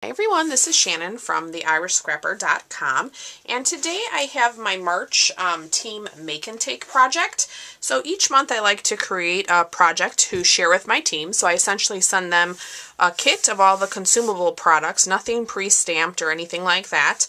Hi everyone, this is Shannon from theirishscrapper.com, and today I have my March team make and take project. So each month I like to create a project to share with my team, so I essentially send them a kit of all the consumable products, nothing pre-stamped or anything like that,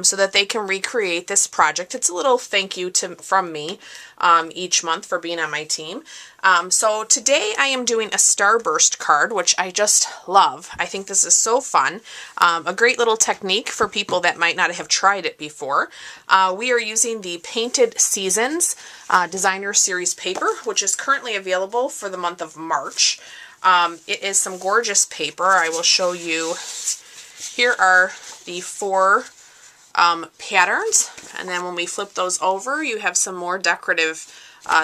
so that they can recreate this project. It's a little thank you from me each month for being on my team. So today I am doing a Starburst card, which I just love. I think this is so fun. A great little technique for people that might not have tried it before. We are using the Painted Seasons Designer Series paper, which is currently available for the month of March. It is some gorgeous paper. I will show you. Here are the 4 patterns, and then when we flip those over, you have some more decorative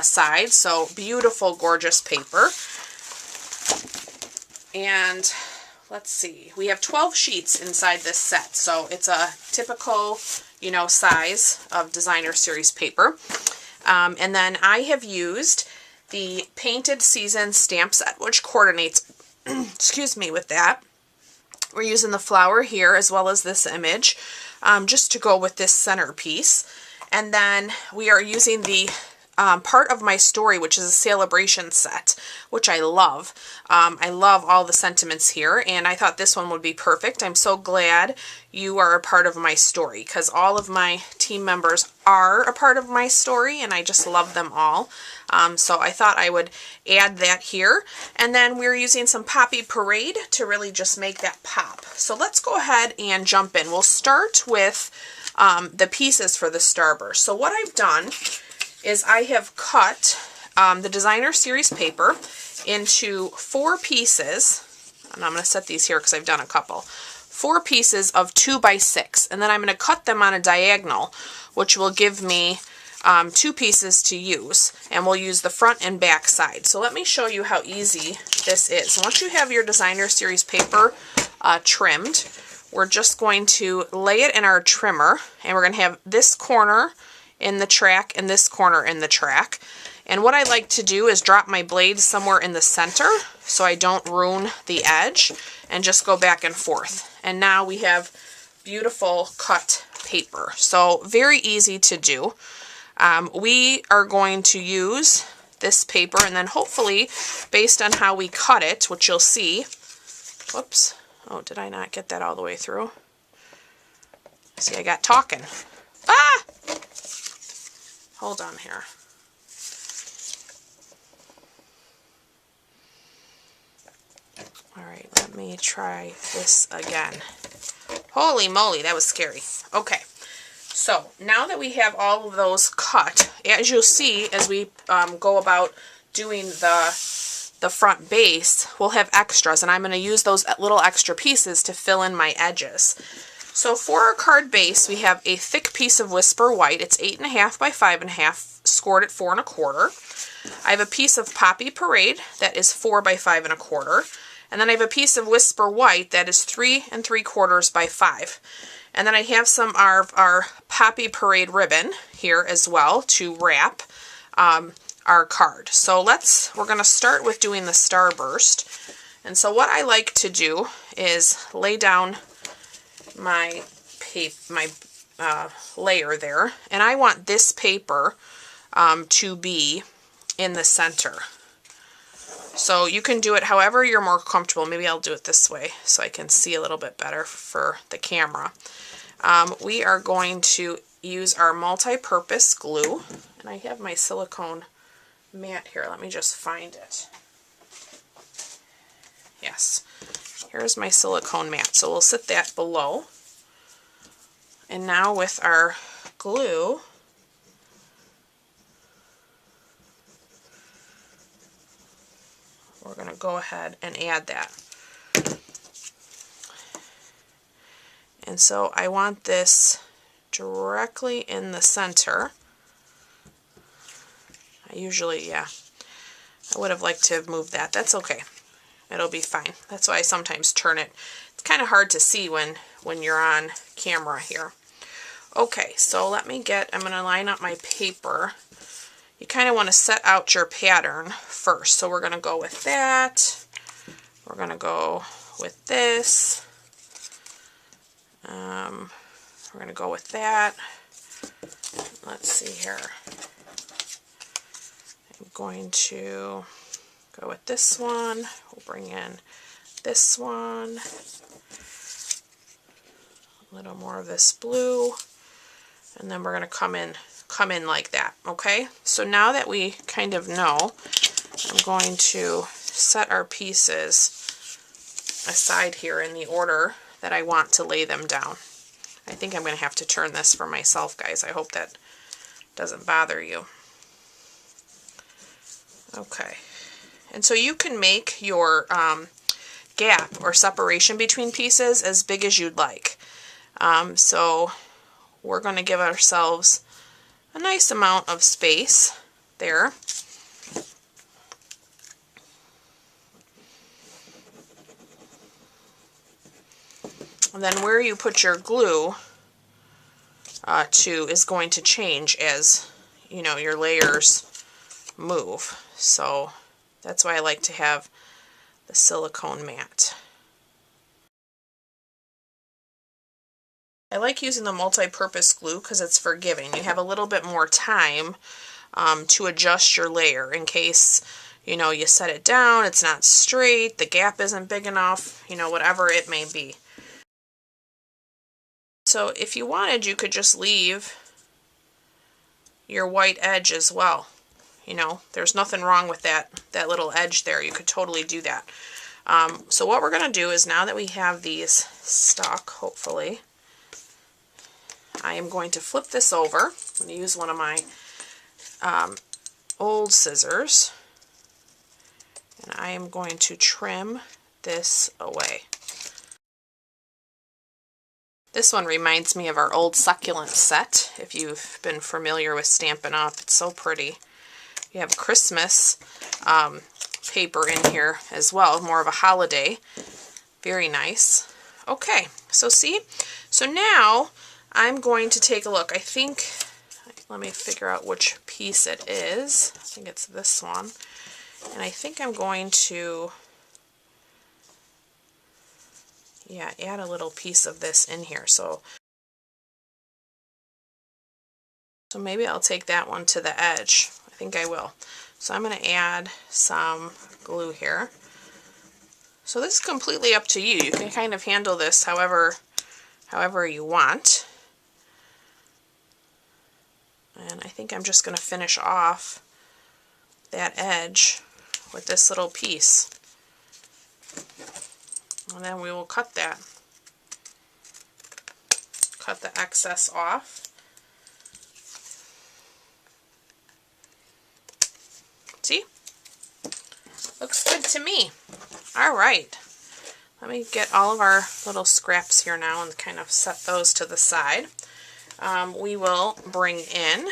sides. So beautiful, gorgeous paper. And let's see, we have 12 sheets inside this set, so it's a typical, size of Designer Series paper. And then I have used the Painted Season stamp set, which coordinates, excuse me, with that. We're using the flower here as well as this image, just to go with this centerpiece. And then we are using the part of my story, which is a celebration set, which I love. I love all the sentiments here, and I thought this one would be perfect. I'm so glad you are a part of my story, because all of my team members are a part of my story, and I just love them all. So I thought I would add that here. And then we're using some Poppy Parade to really just make that pop. So let's go ahead and jump in. We'll start with the pieces for the Starburst. So what I've done is I have cut the Designer Series paper into 4 pieces, and I'm going to set these here because I've done a couple. 4 pieces of 2 by 6, and then I'm going to cut them on a diagonal, which will give me 2 pieces to use, and we'll use the front and back side. So let me show you how easy this is. Once you have your Designer Series paper trimmed, we're just going to lay it in our trimmer, and we're going to have this corner in the track and this corner in the track. And what I like to do is drop my blade somewhere in the center so I don't ruin the edge, and just go back and forth. And now we have beautiful cut paper. So very easy to do. We are going to use this paper, and then hopefully, based on how we cut it, which you'll see, whoops, oh, did I not get that all the way through? See, I got talking. Ah! Hold on here. All right, let me try this again. Holy moly, that was scary. Okay, so now that we have all of those cut, as you'll see as we go about doing the front base, we'll have extras, and I'm going to use those little extra pieces to fill in my edges. So for our card base, we have a thick piece of Whisper White. It's 8.5 by 5.5, scored at 4 1/4. I have a piece of Poppy Parade that is 4 by 5 1/4. And then I have a piece of Whisper White that is 3 3/4 by 5. And then I have some our Poppy Parade ribbon here as well to wrap our card. So we're going to start with doing the Starburst. And so what I like to do is lay down my layer there, and I want this paper to be in the center. So you can do it however you're more comfortable. Maybe I'll do it this way so I can see a little bit better for the camera. We are going to use our multi-purpose glue, and I have my silicone mat here. Let me just find it. Yes. Here's my silicone mat, so we'll set that below. And now with our glue, we're going to go ahead and add that. And so I want this directly in the center. I would have liked to have moved that. That's okay. It'll be fine. That's why I sometimes turn it. It's kind of hard to see when you're on camera here. Okay, so I'm going to line up my paper. You kind of want to set out your pattern first. So we're going to go with that. We're going to go with this. We're going to go with that. Let's see here. I'm going to go with this one. We'll bring in this one. A little more of this blue. And then we're going to come in like that, okay? So now that we kind of know, I'm going to set our pieces aside here in the order that I want to lay them down. I think I'm going to have to turn this for myself, guys. I hope that doesn't bother you. Okay. And so you can make your gap or separation between pieces as big as you'd like. So we're going to give ourselves a nice amount of space there. And then where you put your glue to is going to change as, you know, your layers move. So that's why I like to have the silicone mat. I like using the multi-purpose glue because it's forgiving. You have a little bit more time to adjust your layer in case, you know, you set it down, it's not straight, the gap isn't big enough, you know, whatever it may be. So if you wanted, you could just leave your white edge as well. You know, there's nothing wrong with that little edge there. You could totally do that. So what we're going to do is, now that we have these stuck, hopefully, I am going to flip this over. I'm going to use one of my old scissors, and I am going to trim this away. This one reminds me of our old succulent set, if you've been familiar with Stampin' Up. It's so pretty. You have Christmas paper in here as well, more of a holiday. Very nice. Okay, so see? So now I'm going to take a look. I think, let me figure out which piece it is. I think it's this one. And I think I'm going to, yeah, add a little piece of this in here. So maybe I'll take that one to the edge. I think I will. So I'm going to add some glue here. So this is completely up to you. You can kind of handle this however you want. And I think I'm just going to finish off that edge with this little piece. And then we will cut that. Cut the excess off. See? Looks good to me. All right. Let me get all of our little scraps here now and kind of set those to the side. We will bring in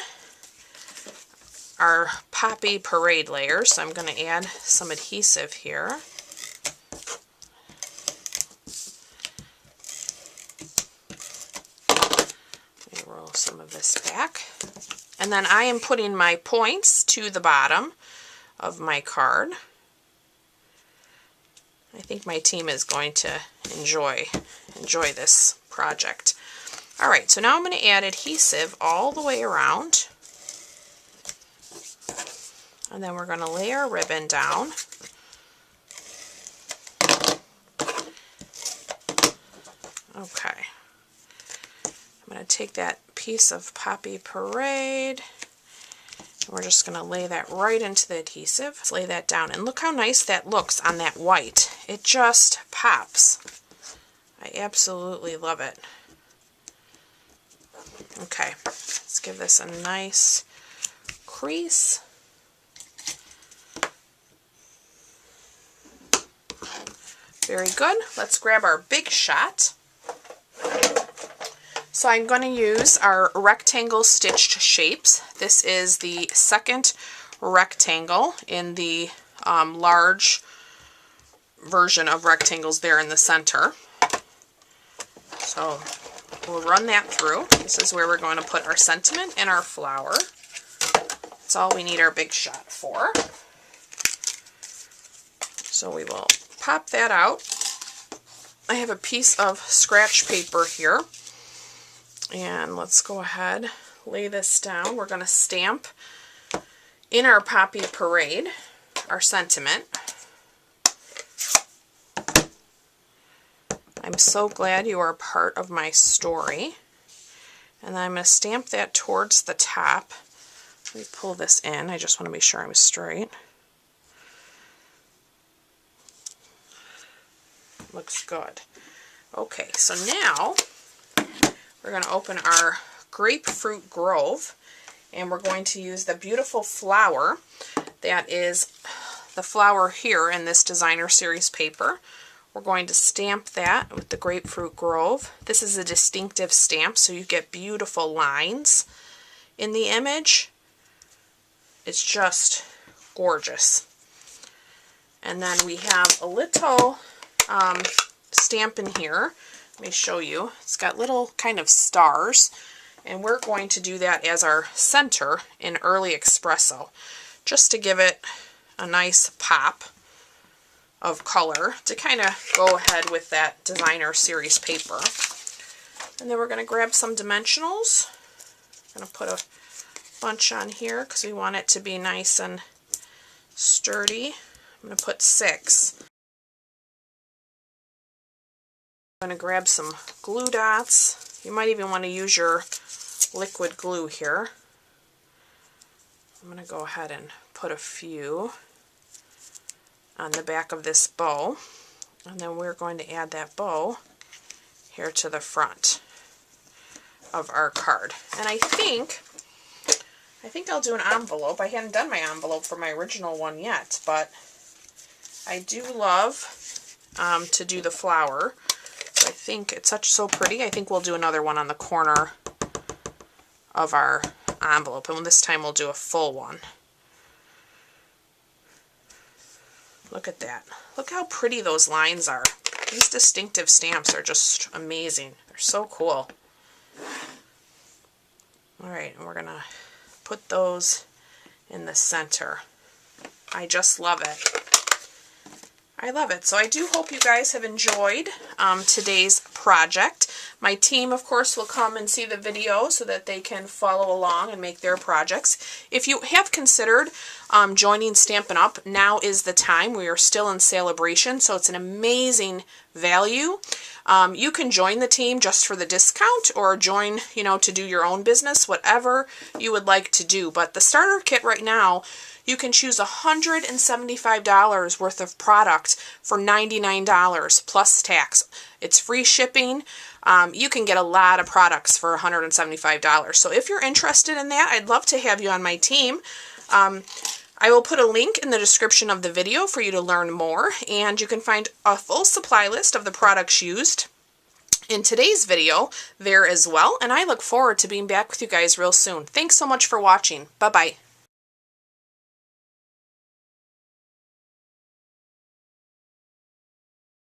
our Poppy Parade layer. So I'm going to add some adhesive here. Let me roll some of this back. And then I am putting my points to the bottom of my card. I think my team is going to enjoy this project. All right, so now I'm going to add adhesive all the way around. And then we're going to lay our ribbon down. Okay. I'm going to take that piece of Poppy Parade, and we're just going to lay that right into the adhesive. Let's lay that down, and look how nice that looks on that white. It just pops. I absolutely love it. Okay, let's give this a nice crease. Very good. Let's grab our big shot. So I'm going to use our rectangle stitched shapes. This is the second rectangle in the large version of rectangles there in the center. So we'll run that through. This is where we're going to put our sentiment and our flower. That's all we need our big shot for. So we will pop that out. I have a piece of scratch paper here. And let's go ahead, lay this down. We're going to stamp in our Poppy Parade our sentiment. I'm so glad you are a part of my story. And then I'm going to stamp that towards the top. Let me pull this in. I just want to be sure I'm straight. Looks good. Okay, so now we're going to open our Grapefruit Grove, and we're going to use the beautiful flower that is the flower here in this designer series paper. We're going to stamp that with the Grapefruit Grove. This is a distinctive stamp, so you get beautiful lines in the image. It's just gorgeous. And then we have a little stamp in here. Let me show you. It's got little kind of stars, and we're going to do that as our center in Early Espresso, just to give it a nice pop of color to kind of go ahead with that designer series paper. And then we're going to grab some dimensionals. I'm going to put a bunch on here because we want it to be nice and sturdy. I'm going to put 6. I'm going to grab some glue dots. You might even want to use your liquid glue here. I'm going to go ahead and put a few on the back of this bow, and then we're going to add that bow here to the front of our card. And I think I'll do an envelope. I hadn't done my envelope for my original one yet, but I do love to do the flower. So I think it's so pretty. I think we'll do another one on the corner of our envelope, and this time we'll do a full one. Look at that. Look how pretty those lines are. These distinctive stamps are just amazing. They're so cool. Alright, and we're going to put those in the center. I just love it. I love it. So I do hope you guys have enjoyed today's project. My team, of course, will come and see the video so that they can follow along and make their projects. If you have considered joining Stampin' Up!, now is the time. We are still in celebration, so it's an amazing value. You can join the team just for the discount, or join, to do your own business, whatever you would like to do. But the starter kit right now, you can choose $175 worth of product for $99 plus tax. It's free shipping. You can get a lot of products for $175. So if you're interested in that, I'd love to have you on my team. I will put a link in the description of the video for you to learn more, and you can find a full supply list of the products used in today's video there as well. And I look forward to being back with you guys real soon. Thanks so much for watching. Bye-bye.